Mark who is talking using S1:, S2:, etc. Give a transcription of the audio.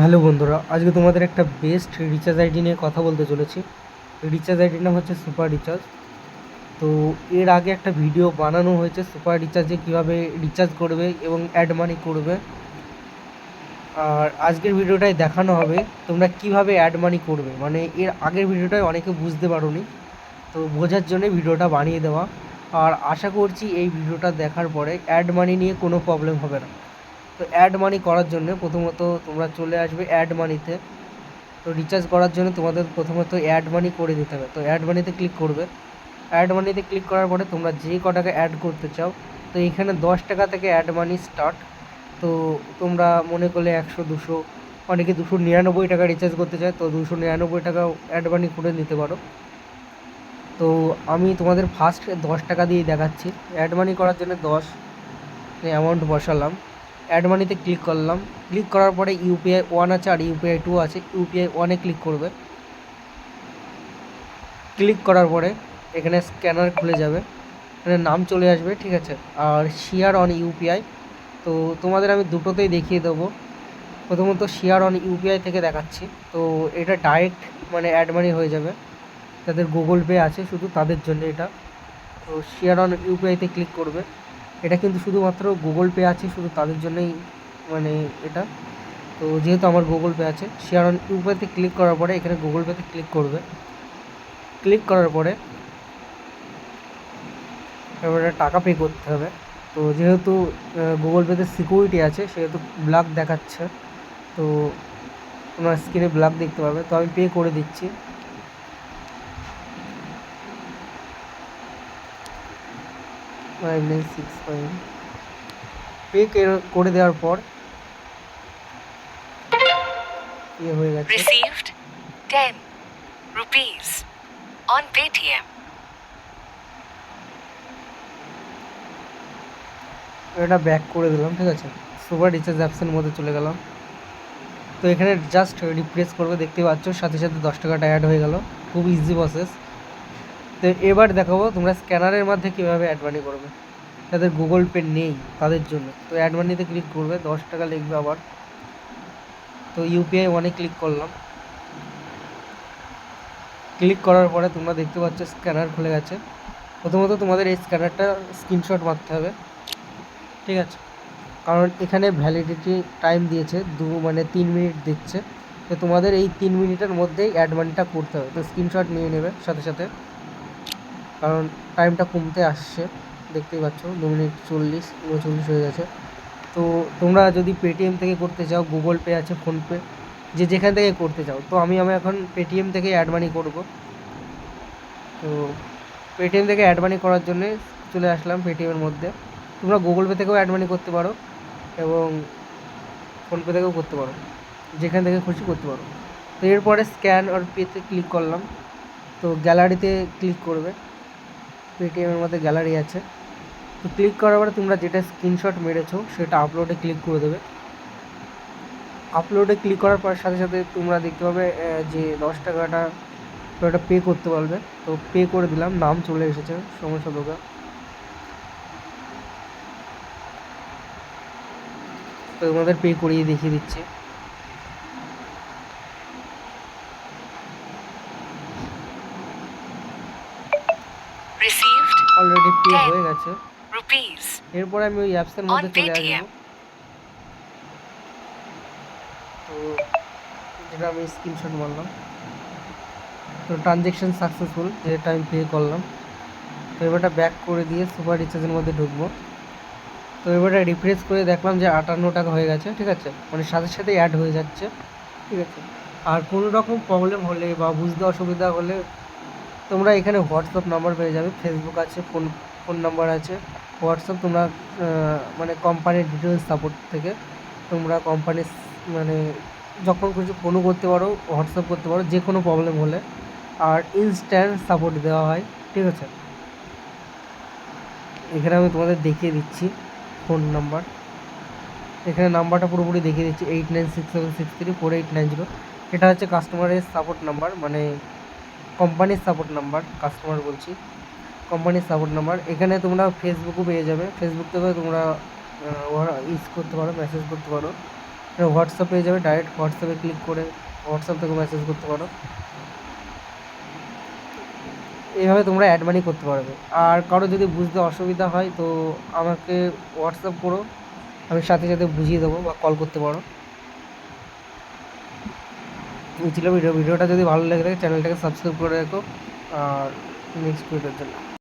S1: Hello বন্ধুরা, আজকে তোমাদের একটা বেস্ট রিচার্জ আইডি নিয়ে কথা বলতে চলেছি। রিচার্জ আইডির নাম হচ্ছে সুপার রিচার্জ। তো এর আগে একটা ভিডিও বানানো হয়েছে সুপার রিচার্জে কীভাবে রিচার্জ করবে এবং অ্যাড মানি করবে। আর আজকের ভিডিওটায় দেখানো হবে তোমরা কিভাবে অ্যাড মানি করবে। মানে এর আগের ভিডিওটায় অনেকে বুঝতে পারোনি, তো বোঝার জন্য ভিডিওটা বানিয়ে দেওয়া। আর আশা করছি এই ভিডিওটা দেখার পরে অ্যাড মানি নিয়ে কোনো প্রবলেম হবে না। তো অ্যাড মানি করার জন্য প্রথমত তোমরা চলে আসবে অ্যাড মানিতে। তো রিচার্জ করার জন্য তোমাদের প্রথমত অ্যাড মানি করে দিতে হবে। তো অ্যাড মানিতে ক্লিক করবে। অ্যাড মানিতে ক্লিক করার পরে তোমরা যে কটাকা অ্যাড করতে চাও, তো এখানে 10 টাকা থেকে অ্যাড মানি স্টার্ট। তো তোমরা মনে করলে 100 200, অনেকে 299 টাকা রিচার্জ করতে চায়, তো 299 টাকা অ্যাড মানি করে নিতে পারো। তো আমি তোমাদের ফার্স্ট 10 টাকা দিয়ে দেখাচ্ছি। অ্যাড মানি করার জন্য 10 অ্যামাউন্ট বসালাম, অ্যাড মানিতে ক্লিক করলাম। ক্লিক করার পরে ইউপিআই 1 আছে আর ইউপিআই 2 আছে। ইউপিআই 1-এ ক্লিক করবে। ক্লিক করার পরে এখানে স্ক্যানার খুলে যাবে, এখানে নাম চলে আসবে, ঠিক আছে। আর শেয়ার অন ইউপিআই, তো তোমাদের আমি দুটোতেই দেখিয়ে দেবো। প্রথমত শেয়ার অন ইউপিআই থেকে দেখাচ্ছি। তো এটা ডাইরেক্ট মানে অ্যাড মানি হয়ে যাবে, যাদের গুগল পে আছে শুধু তাদের জন্য এটা। তো শেয়ার অন ইউপিআইতে ক্লিক করবে। এটা কিন্তু শুধুমাত্র গুগল পে আছে শুধু তাদের জন্যই মানে এটা। তো যেহেতু আমার গুগল পে আছে, শেয়ার অন ইউপিআইতে ক্লিক করার পরে এখানে গুগল পেতে ক্লিক করবে। ক্লিক করার পরে এবারে টাকা পে করতে হবে। তো যেহেতু গুগল পেতে সিকিউরিটি আছে সেহেতু ব্ল্যাক দেখাচ্ছে, তো তোমার স্ক্রিনে ব্ল্যাক দেখতে পাবে। তো আমি পে করে দিচ্ছি। পে করে দেওয়ার পর ইয়ে হয়ে গেছে।
S2: Received 10 rupees on Paytm.
S1: এটা ব্যাক করে দিলাম, ঠিক আছে। সুপার রিচার্জ অ্যাপসের মধ্যে চলে গেলাম। তো এখানে জাস্ট রিফ্রেশ করবে, দেখতে পাচ্ছ সাথে সাথে 10 টাকাটা অ্যাড হয়ে গেল। খুব ইজি প্রসেস। তো এবার দেখাবো তোমরা স্ক্যানারের মধ্যে কীভাবে অ্যাড মানি করবে, যাদের গুগল পে নেই তাদের জন্য। তো অ্যাড মানিতে ক্লিক করবে, 10 টাকা লিখবে আবার। তো ইউপিআই 1-এ ক্লিক করলাম। ক্লিক করার পরে তোমরা দেখতে পাচ্ছ স্ক্যানার খুলে গেছে। প্রথমত তোমাদের এই স্ক্যানারটা স্ক্রিনশট মারতে হবে, ঠিক আছে। কারণ এখানে ভ্যালিডিটি টাইম দিয়েছে 3 মিনিট দিচ্ছে। তো তোমাদের এই 3 মিনিটের মধ্যেই অ্যাড মানিটা করতে হবে। তো স্ক্রিনশট নিয়ে নেবে সাথে সাথে, কারণ টাইমটা কমতে আসছে। দেখতেই পাচ্ছ 2 মিনিট 39 হয়ে গেছে। তো তোমরা যদি পেটিএম থেকে করতে চাও, গুগল পে আছে, ফোনপে, যে যেখান থেকে করতে চাও। তো আমি এখন পেটিএম থেকে অ্যাড মানি করব। তো পেটিএম থেকে অ্যাড মানি করার জন্যে চলে আসলাম পেটিএমের মধ্যে। তোমরা গুগল পে থেকেও অ্যাড মানি করতে পারো এবং ফোনপে থেকেও করতে পারো, যেখান থেকে খুশি করতে পারো। তো এরপরে স্ক্যান আর পেতে ক্লিক করলাম। তো গ্যালারিতে ক্লিক করবে, পেটিএমের মধ্যে গ্যালারি আছে। তো ক্লিক করার পরে তোমরা যেটা স্ক্রিনশট মেরেছো সেটা আপলোডে ক্লিক করে দেবে। আপলোডে ক্লিক করার পর সাথে সাথে তোমরা দেখতে পাবে যে 10 টাকাটা তো এটা পে করতে পারবে। তো পে করে দিলাম, নাম চলে এসেছে সমস্যা দোকান। তো তোমাদের পে করিয়ে দেখিয়ে দিচ্ছি।
S2: Received
S1: অলরেডি পে
S2: 10
S1: হয়ে গেছে।
S2: rupees
S1: এরপরে আমি ওই অ্যাপসের
S2: on
S1: মধ্যে চলে আসবো।
S2: Paytm.
S1: তো যেটা আমি স্ক্রিনশট মারলাম, তো ট্রানজ্যাকশান সাকসেসফুল, যেটা আমি পে করলাম। তো এবারটা ব্যাক করে দিয়ে সুপার রিচার্জের মধ্যে ঢুকবো। তো এবারে রিফ্রেশ করে দেখলাম যে 58 টাকা হয়ে গেছে, ঠিক আছে। মানে সাথে সাথেই অ্যাড হয়ে যাচ্ছে, ঠিক আছে। আর কোনো রকম প্রবলেম হলে বা বুঝতে অসুবিধা হলে তোমরা এখানে হোয়াটসঅ্যাপ নাম্বার পেয়ে যাবে, ফেসবুক আছে, ফোন নাম্বার আছে, হোয়াটসঅ্যাপ। তোমরা মানে কোম্পানির ডিটেলস সাপোর্ট থেকে তোমরা কোম্পানির মানে যখন খুশি ফোনও করতে পারো, হোয়াটসঅ্যাপ করতে পারো যে কোনো প্রবলেম হলে। আর ইনস্ট্যান্ট সাপোর্ট দেওয়া হয়, ঠিক আছে। এখানে আমি তোমাদের দেখিয়ে দিচ্ছি ফোন নাম্বার। এখানে নাম্বারটা পুরোপুরি দেখিয়ে দিচ্ছি, 8967634890। এটা হচ্ছে কাস্টমারের সাপোর্ট নাম্বার, মানে কোম্পানির সাপোর্ট নাম্বার, কাস্টমার বলছি, কোম্পানির সাপোর্ট নাম্বার। এখানে তোমরা ফেসবুকও পেয়ে যাবে, ফেসবুক থেকেও তোমরা ইউজ করতে পারো, মেসেজ করতে পারো। হোয়াটসঅ্যাপ পেয়ে যাবে, ডাইরেক্ট হোয়াটসঅ্যাপে ক্লিক করে হোয়াটসঅ্যাপ থেকে মেসেজ করতে পারো। এইভাবে তোমরা অ্যাড মানি করতে পারবে। আর কারো যদি বুঝতে অসুবিধা হয় তো আমাকে হোয়াটসঅ্যাপ করো, আমি সাথে সাথে বুঝিয়ে দেবো, বা কল করতে পারো। এই ছিল ভিডিওটা যদি ভালো লেগে থাকে চ্যানেলটাকে সাবস্ক্রাইব করে রাখো আর নেক্সট ভিডিওর জন্য।